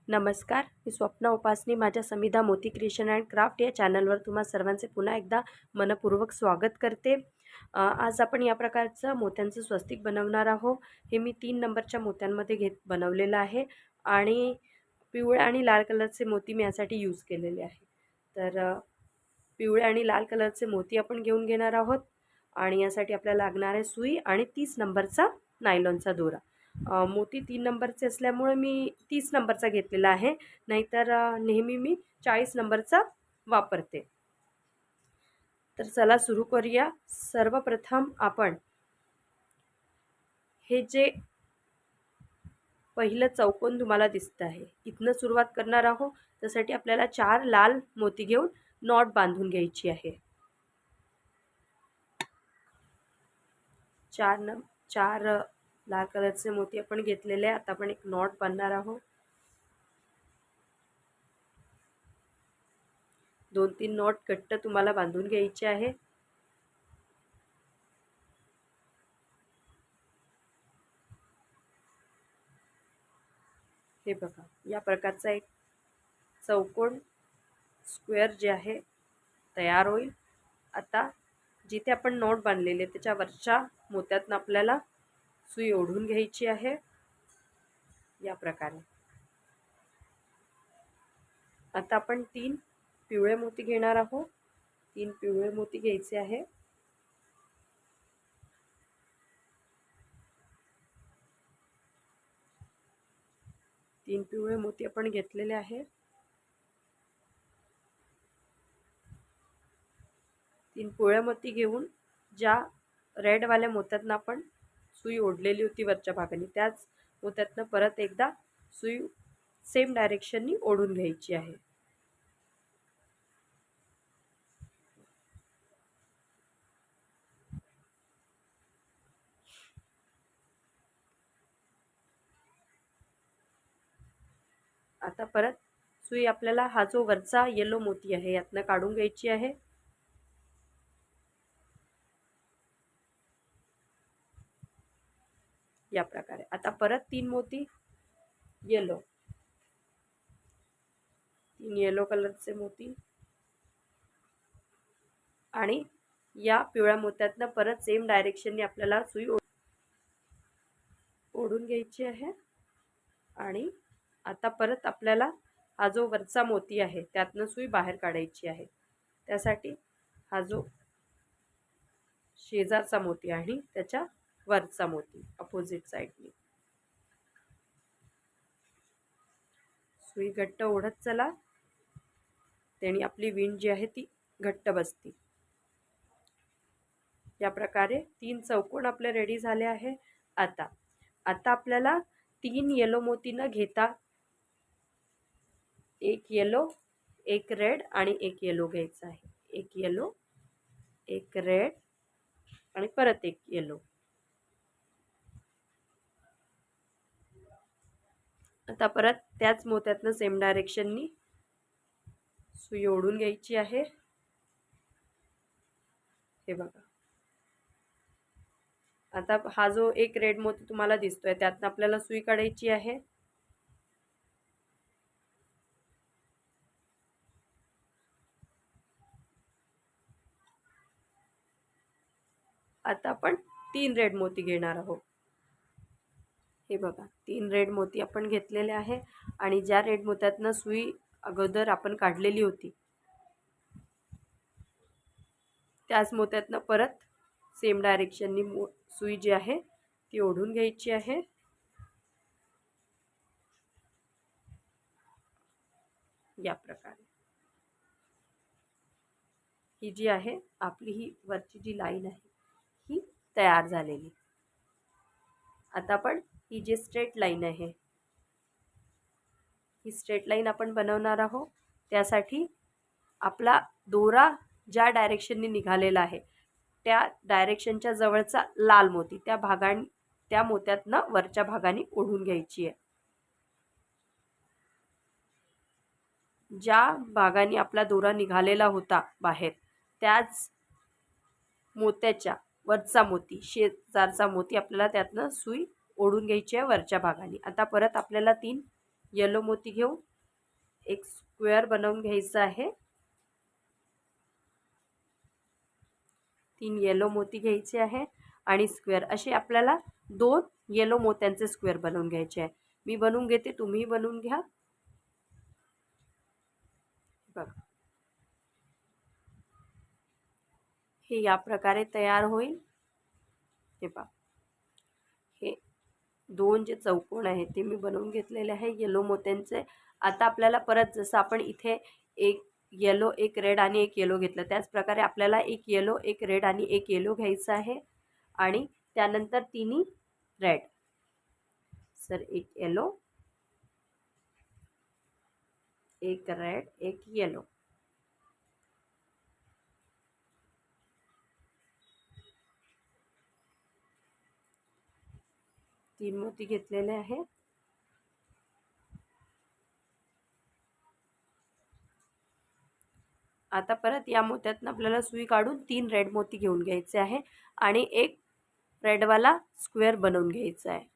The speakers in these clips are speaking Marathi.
नमस्कार, मी स्वप्ना उपासनी माझ्या समिधा मोती क्रिएशन अँड क्राफ्ट या चॅनलवर तुम्हा सर्वांचे पुन्हा एकदा मनपूर्वक स्वागत करते। आज आपण या प्रकारचं मोत्यांचं स्वस्तिक बनवणार आहोत। हे मी 3 नंबरच्या मोत्यांमध्ये बनवलेलं आहे आणि पिवळ्या आणि लाल कलरचे मोती मी यासाठी यूज केलेले आहे। तर पिवळ्या आणि लाल कलरचे मोती आपण घेऊन घेणार आहोत आणि यासाठी आपल्याला लागणार आहे सुई आणि 30 नंबरचा नायलॉनचा दोरा। मोती 3 नंबरचे असल्यामुळे मी 30 नंबरचा घेतलेला आहे, नाहीतर नेहमी मी 40 नंबरचा वापरते। तर चला सुरू करूया। सर्वप्रथम आपण हे जे पहिलं चौकोन तुम्हाला दिसतं आहे इथनं सुरुवात करणार आहोत। त्यासाठी आपल्याला 4 लाल मोती घेऊन नॉट बांधून घ्यायची आहे। 4 लाल कलरचे मोती आपण घेतलेले आहे। आता आपण एक नॉट बांधणार आहोत। 2-3 नॉट घट्ट तुम्हाला बांधून घ्यायचे आहे। हे बघा, या प्रकारचा एक चौकोन स्क्वेअर जे आहे तयार होईल। आता जिथे आपण नॉट बांधलेले त्याच्या वरच्या मोत्यातून आपल्याला सुई ओढून घ्यायची आहे या प्रकारे। आता आपण 3 पिवळे मोती घेणार आहोत। 3 पिवळे मोती घ्यायचे आहे। तीन पिवळे मोती आपण घेतलेले आहे। 3 पिवळे मोती घेऊन ज्या रेड वाल्या मोत्यातून आपण सुई ओढलेली होती वरच्या भागाने त्याच मोत्यातून परत एकदा सुई सेम डायरेक्शननी ओढून घ्यायची आहे। आता परत सुई आपल्याला हा जो वरचा येलो मोती आहे यातनं काढून घ्यायची आहे। या प्रकारे आता परत 3 मोती येलो, 3 येलो कलरचे मोती आणि या पिवळ्या मोत्यातनं परत सेम डायरेक्शनने आपल्याला सुई ओढून घ्यायची आहे। आणि आता परत आपल्याला हा जो वरचा मोती आहे त्यातनं सुई बाहेर काढायची आहे। त्यासाठी हा जो शेजारचा मोती आणि त्याच्या वरचा मोती अपोजिट साइडने सुई घट्ट ओढत चला, त्याने आपली विण जी आहे ती घट्ट बसते। या प्रकारे 3 चौकोन आपले रेडी झाले आहे। आता आपल्याला 3 येलो मोती न घेता एक येलो, एक रेड आणि एक येलो घ्यायचा आहे। एक येलो, एक रेड आणि परत एक येलो। आता परत त्याच मोत्यातनं सेम डायरेक्शननी सुई ओढून घ्यायची आहे। हे बघा, आता हा जो एक रेड मोती तुम्हाला दिसतोय त्यातनं आपल्याला सुई काढायची आहे। आता आपण 3 रेड मोती घेणार आहोत। हे बघा, 3 रेड मोती आपण घेतलेले आहे आणि ज्या रेड मोत्यातनं सुई अगोदर आपण काढलेली होती त्याच मोत्यातनं परत सेम डायरेक्शननी सुई जी आहे ती ओढून घ्यायची आहे। या प्रकारे ही जी आहे आपली ही वरची जी लाईन आहे ही तयार झालेली। आता आपण ही जी स्ट्रेट लाईन आहे ही स्ट्रेट लाईन आपण बनवणार आहोत। त्यासाठी आपला दोरा ज्या डायरेक्शनने निघालेला आहे त्या डायरेक्शनच्या जवळचा लाल मोती त्या मोत्यातनं वरच्या भागाने ओढून घ्यायची आहे। ज्या भागाने आपला दोरा निघालेला होता बाहेर त्याच मोत्याच्या वरचा मोती शेजारचा मोती आपल्याला त्यातनं सुई ओढून घ्यायची आहे वरच्या भागाने। आता परत आपल्याला 3 येलो मोती घेऊन एक स्क्वेअर बनवून घ्यायचा आहे। 3 येलो मोती घ्यायचे आहे आणि स्क्वेअर असे आपल्याला 2 येलो मोत्यांचे स्क्वेअर बनवून घ्यायचे आहे। मी बनवून घेते, तुम्ही बनवून घ्या। बघा, हे या प्रकारे तयार होईल। हे पहा, हे 2 जे चौकोन आहेत ते मी बनवून घेतलेले आहे येलो मोत्यांचे। आता आपल्याला परत जसं आपण इथे एक येलो, एक रेड आणि एक येलो घेतलं, त्याच प्रकारे आपल्याला एक येलो, एक रेड आणि एक येलो घ्यायचं आहे आणि त्यानंतर तिन्ही रेड। सर एक येलो, एक रेड, एक येलो। तीन मोती घेतलेले आहे। आता परत या मोत्यातून आपल्याला सुई काढून 3 रेड मोती घेऊन घ्यायचे आहे आणि एक रेडवाला स्क्वेअर बनवून घ्यायचा आहे।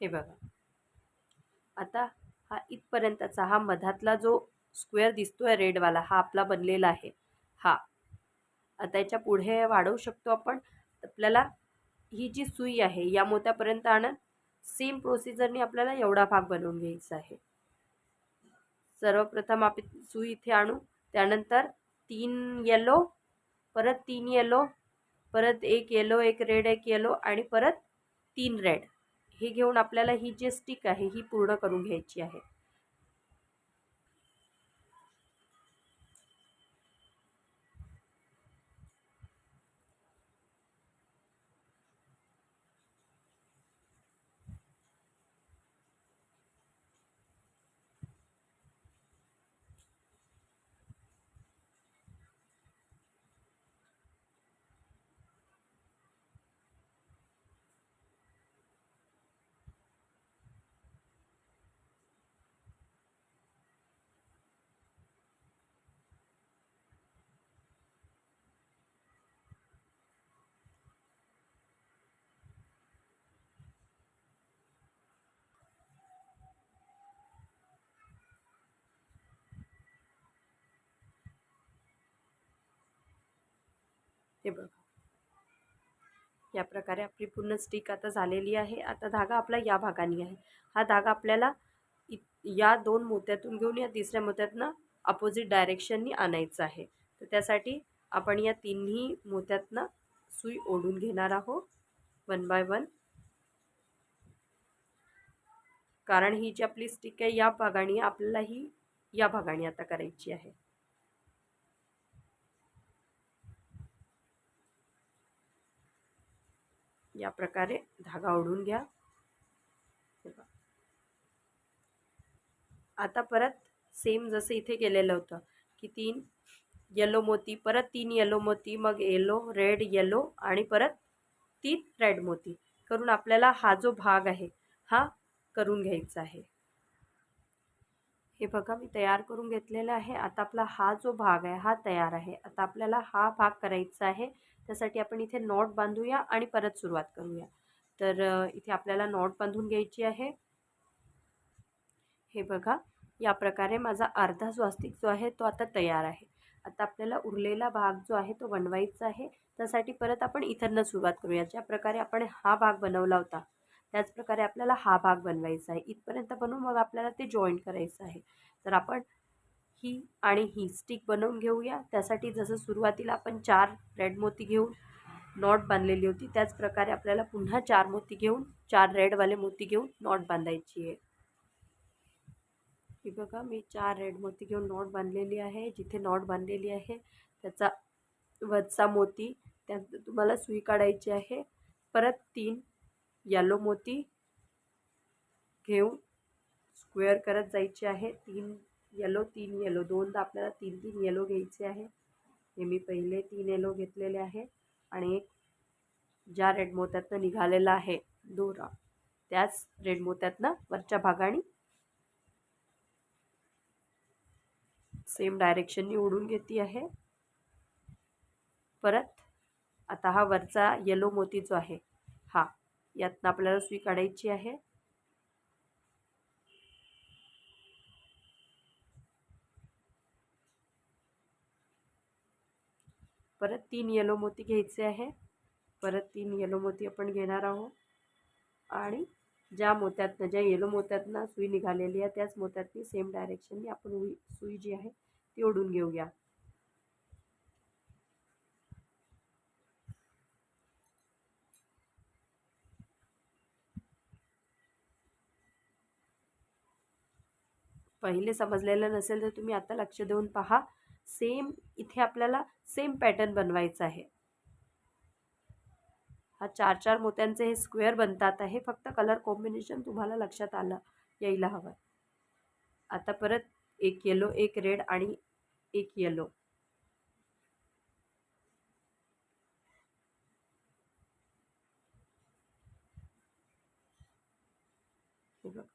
हे बघा, आता हा इथपर्यंतचा हा मधातला जो स्क्वेअर दिसतोय रेडवाला, हा आपला बनलेला आहे। हा आता याच्या पुढे वाढवू शकतो आपण। आपल्याला ही जी सुई आहे या मोत्यापर्यंत आणत सेम प्रोसिजरने आपल्याला एवढा भाग बनवून घ्यायचा आहे। सर्वप्रथम आपण सुई इथे आणू, त्यानंतर 3 येलो, परत 3 येलो, परत एक येलो, एक रेड, एक येलो आणि परत 3 रेड, हे घेऊन आपल्याला ही जी स्टिक आहे ही पूर्ण करून घ्यायची आहे। हे बघा, या प्रकारे आपली पूर्ण स्टिक आता झालेली आहे। आता धागा आपला या भागाने आहे। हा धागा आपल्याला या 2 मोत्यातून घेऊन या तिसऱ्या मोत्यातनं अपोजिट डायरेक्शननी आणायचं आहे। तर त्यासाठी आपण या तिन्ही मोत्यातनं सुई ओढून घेणार आहोत 1 बाय 1, कारण ही जी आपली स्टिक आहे या भागाने आपल्याला ही या भागाने आता करायची आहे। या प्रकारे धागा ओढून घ्या। आता परत सेम जसं इथे केलेलं होतं की 3 येलो मोती, परत 3 येलो मोती, मग येलो, रेड, येलो आणि परत 3 रेड मोती करून आपल्याला हा जो भाग आहे हा करून घ्यायचा आहे। हे बघा, मी तयार करून घेतलेला आहे। आता आपला हा जो भाग आहे हा तयार आहे। आता आपल्याला हा भाग करायचा आहे, त्यासाठी आपण इथे नॉट बांधूया आणि परत सुरुवात करूया। तर इथे आपल्याला नॉट बांधून घ्यायची आहे। हे बघा, या प्रकारे माझा अर्धा स्वास्तिक जो आहे तो आता तयार आहे। आता आपल्याला उरलेला भाग जो आहे तो बनवायचा आहे। त्यासाठी परत आपण इथनं सुरुवात करूया। ज्या प्रकारे आपण हा भाग बनवला होता त्याच प्रकारे आपल्याला हा भाग बनवायचा आहे। इथपर्यंत बनवून मग आपल्याला ते जॉईंट करायचं आहे। तर आपण ही आणि ही स्टिक बनवून घेऊया। त्यासाठी जसं सुरुवातीला आपण 4 रेड मोती घेऊन नॉट बांधलेली होती, त्याच प्रकारे आपल्याला पुन्हा 4 मोती घेऊन 4 रेडवाले मोती घेऊन नॉट बांधायची आहे। हे बघा, मी 4 रेड मोती घेऊन नॉट बांधलेली आहे। जिथे नॉट बांधलेली आहे त्याचा वरचा मोती त्यात तुम्हाला सुई काढायची आहे। परत 3 येलो मोती घेऊन स्क्वेअर करत जायचे आहे। 3 येलो, 3 येलो, दोनदा आपल्याला 3-3 येलो घ्यायचे आहे। हे मी पहिले 3 येलो घेतलेले आहे आणि एक ज्या रेड मोत्यातनं निघालेला आहे दोरा, त्याच रेड मोत्यातनं वरच्या भागाने सेम डायरेक्शननी ओढून घेते आहे। परत आता हा वरचा येलो मोती जो आहे हा यातनं आपल्याला सुई काढायची आहे। परत 3 येलो मोती घ्यायचे आहे. परत 3 येलो मोती आपण घेणार आहोत आणि ज्या मोत्यातनं, ज्या येलो मोत्यातनं सुई निघालेली आहे त्याच मोत्यातनी सेम डायरेक्शननी आपण सुई जी आहे ती ओढून घेऊया. पहिले समजलेलं नसेल तर तुम्ही आता लक्ष देऊन पहा. सेम इथे आपल्याला सेम पॅटर्न बनवायचा आहे. हा 4-4 मोत्यांचे हे स्क्वेअर बनतात आहे. फक्त कलर कॉम्बिनेशन तुम्हाला लक्षात आलं यायला हवं. आता परत एक येलो, एक रेड आणि एक येलो. हे बघा.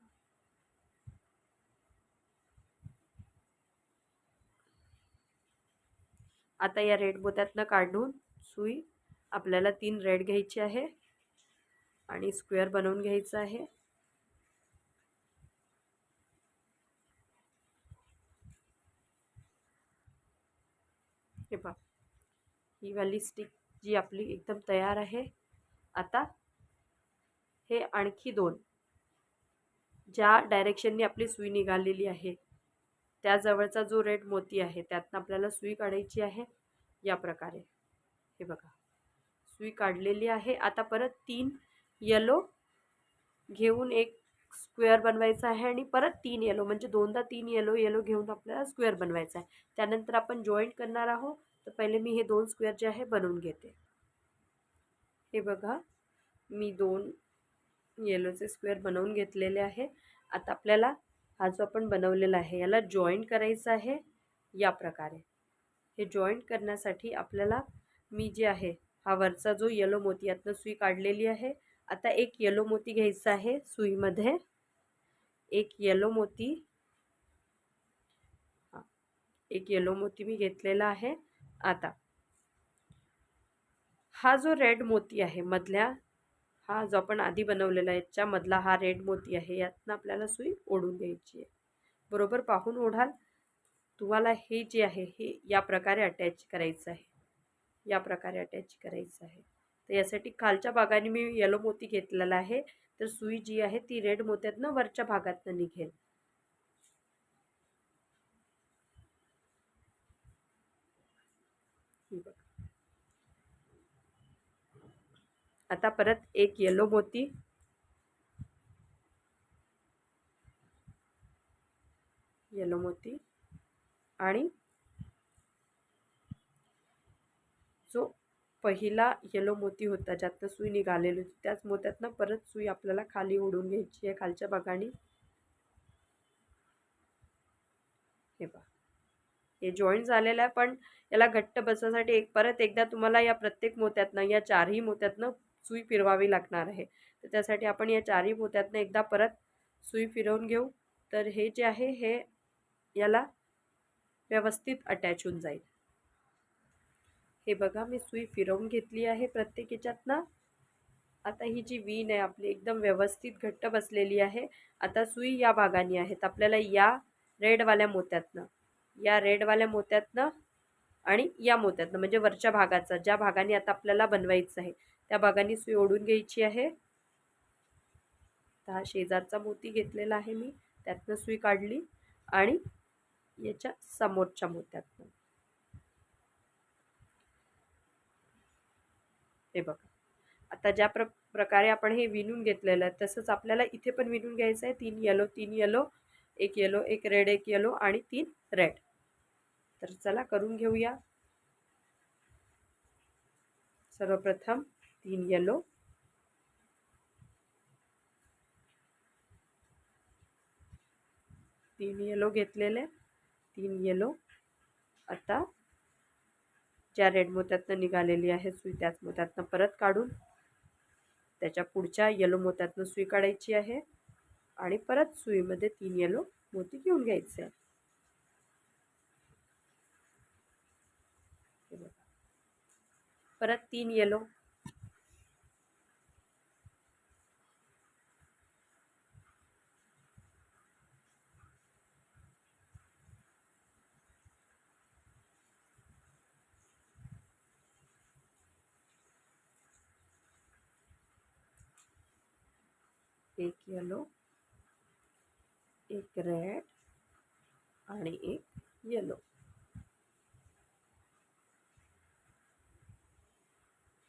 आता या रेड मोत्यातनं काढून सुई आपल्याला 3 रेड घ्यायची आहे आणि स्क्वेअर बनवून घ्यायचं आहे. हे पहा, ही वाली स्टिक जी आपली एकदम तयार आहे. आता हे आणखी 2 ज्या डायरेक्शननी आपली सुई निघालेली आहे त्याजवळचा जो रेड मोती आहे त्यातनं आपल्याला सुई काढायची आहे या प्रकारे. हे बघा, सुई काढलेली आहे. आता परत 3 येलो घेऊन एक स्क्वेअर बनवायचा आहे आणि परत 3 येलो, म्हणजे दोनदा 3 येलो घेऊन आपल्याला स्क्वेअर बनवायचा आहे. त्यानंतर आपण जॉईंट करणार आहोत. तर पहिले मी हे 2 स्क्वेअर जे आहे बनवून घेते. हे बघा, मी 2 येलोचे स्क्वेअर बनवून घेतलेले आहे. आता आपल्याला हा जो आपण बनवलेला आहे याला जॉईंट करायचा आहे या प्रकारे. हे जॉईंट करण्यासाठी आपल्याला मी जे आहे हा वरचा जो येलो मोती यातनं सुई काढलेली आहे. आता एक येलो मोती घ्यायचा आहे सुईमध्ये. एक येलो मोती, एक येलो मोती मी घेतलेला आहे. आता हा जो रेड मोती आहे मधल्या, हा जो आपण आधी बनवलेला आहे याच्यामधला हा रेड मोती आहे, यातनं आपल्याला सुई ओढून घ्यायची आहे. बरोबर पाहून ओढाल. तुम्हाला हे जे आहे हे या प्रकारे अटॅच करायचं आहे, या प्रकारे अटॅच करायचं आहे. तर यासाठी खालच्या भागाने मी येलो मोती घेतलेला आहे. तर सुई जी आहे ती रेड मोत्यातनं वरच्या भागातनं निघेल. आता परत एक येलो मोती, येलो मोती आणि जो पहिला येलो मोती होता ज्यातनं सुई निघालेली होती त्याच मोत्यातनं परत सुई आपल्याला खाली ओढून घ्यायची आहे खालच्या भागाने. हे पहा, हे जॉईंट झालेलं आहे. पण याला घट्ट बसण्यासाठी परत एकदा तुम्हाला या प्रत्येक मोत्यातनं, या 4ही मोत्यातनं सुई फिरवावी लागणार आहे. तर त्यासाठी आपण या 4ही मोत्यातनं एकदा परत सुई फिरवून घेऊ. तर हे जे आहे हे याला व्यवस्थित अटॅच होऊन जाईल. हे बघा, मी सुई फिरवून घेतली आहे प्रत्येक ह्याच्यातनं. आता ही जी वीण आहे आपली एकदम व्यवस्थित घट्ट बसलेली आहे. आता सुई या भागाने आहेत. आपल्याला या रेडवाल्या मोत्यातनं, या रेडवाल्या मोत्यातनं आणि या मोत्यातनं, म्हणजे वरच्या भागाचा, ज्या भागाने आता आपल्याला बनवायचं आहे त्या भागाने सुई ओढून घ्यायची आहे. तर हा शेजारचा मोती घेतलेला आहे मी, त्यातनं सुई काढली आणि याच्या समोरच्या मोत्यातनं. हे बघा, आता ज्या प्रकारे आपण हे विणून घेतलेलं आहे तसंच आपल्याला इथे पण विणून घ्यायचं आहे. 3 येलो, 3 येलो, एक येलो, एक रेड, एक येलो आणि 3 रेड. तर चला करून घेऊया. सर्वप्रथम 3 येलो, 3 येलो घेतलेले, 3 येलो. आता ज्या रेड मोत्यातनं निघालेली आहे सुई त्याच मोत्यातनं परत काढून त्याच्या पुढच्या येलो मोत्यातनं सुई काढायची आहे आणि परत सुईमध्ये 3 येलो मोती घेऊन घ्यायचे. परत 3 येलो, एक येलो, एक रेड आणि एक येलो.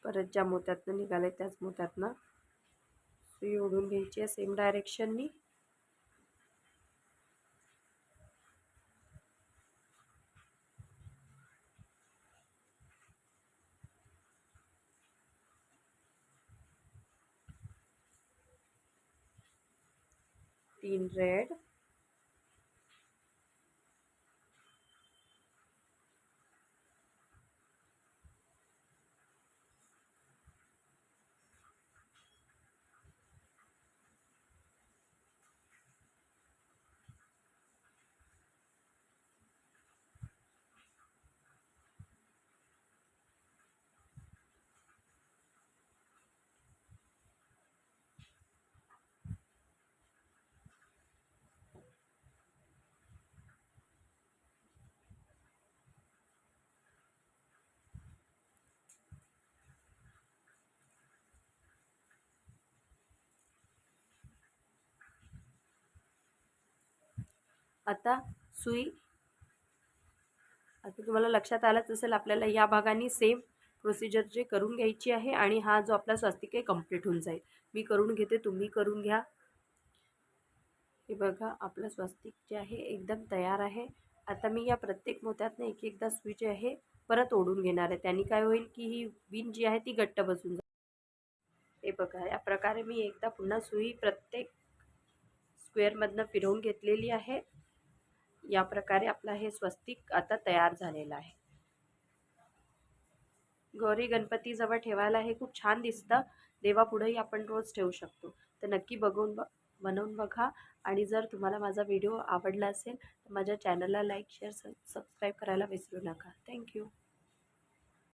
परत ज्या मोत्यातनं निघाले त्याच मोत्यातनं सुई ओढून घ्यायची आहे सेम डायरेक्शननी. तीन रेड, आता सुई, आता तुम्हाला लक्षात आलंच असेल आपल्याला या भागाने सेम प्रोसिजर जे करून घ्यायची आहे आणि हा जो आपला स्वस्तिक आहे कंप्लीट होऊन जाईल. मी करून घेते, तुम्ही करून घ्या. हे बघा आपलं स्वस्तिक जे आहे एकदम तयार आहे. आता मी या प्रत्येक मोत्यातनं एक एकदा सुई जी आहे परत ओढून घेणार आहे. त्यांनी काय होईल की ही विण जी आहे ती घट्ट बसून जाईल. हे बघा या प्रकारे मी एकदा पुन्हा सुई प्रत्येक स्क्वेअरमधनं फिरवून घेतलेली आहे. या प्रकारे आपला हे स्वस्तिक आता तयार झालेलं आहे. गौरी गणपतीजवळ ठेवायला हे खूप छान दिसतं. देवापुढेही आपण रोज ठेवू शकतो. तर नक्की बनवून बघा. आणि जर तुम्हाला माझा व्हिडिओ आवडला असेल तर माझ्या चॅनलला लाईक, शेअर, सबस्क्राईब करायला विसरू नका. थँक्यू.